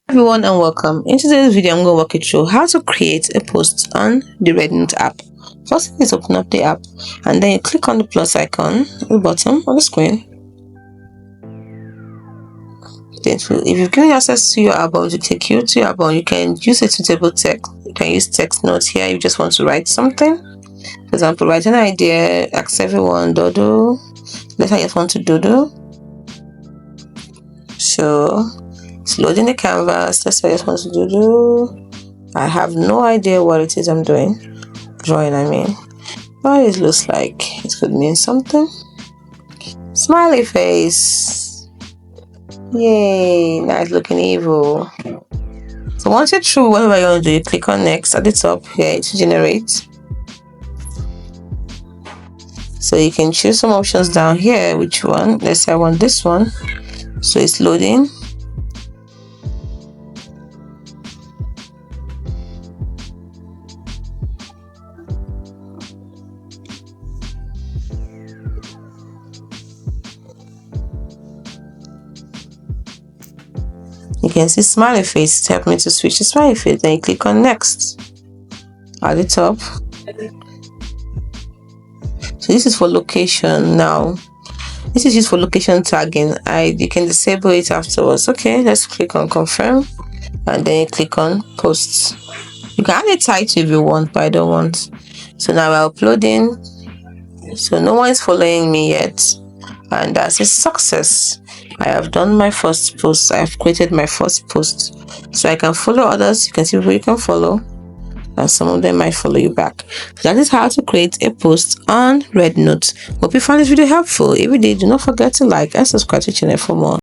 Everyone and welcome. In today's video, I'm going to walk you through how to create a post on the Rednote app. First, is open up the app and then you click on the plus icon at the bottom of the screen. Then, if you've given access to your album, it will take you to your album. You can use a suitable text. You can use text notes here. You just want to write something. For example, write an idea, ask everyone, dodo. Let's say I just want to dodo. So it's loading the canvas. Let's say I just want to do. I have no idea what it is I'm doing. Drawing, I mean. What it looks like. It could mean something. Smiley face. Yay, now it's looking evil. So once you're through whatever you want to do, you click on next at the top here to generate. So you can choose some options down here. Which one? Let's say I want this one. So it's loading. You can see smiley face. It helped me to switch to smiley face. Then you click on next at the top. So this is for location now. This is used for location tagging. You can disable it afterwards. Okay, let's click on confirm and then you click on posts. You can add a title if you want, but I don't want. So now we're uploading. So no one is following me yet, and that's a success. I have done my first post. I have created my first post, so I can follow others. You can see who you can follow, and some of them might follow you back. So that is how to create a post on Rednote. Hope you found this video helpful. If you did, do not forget to like and subscribe to the channel for more.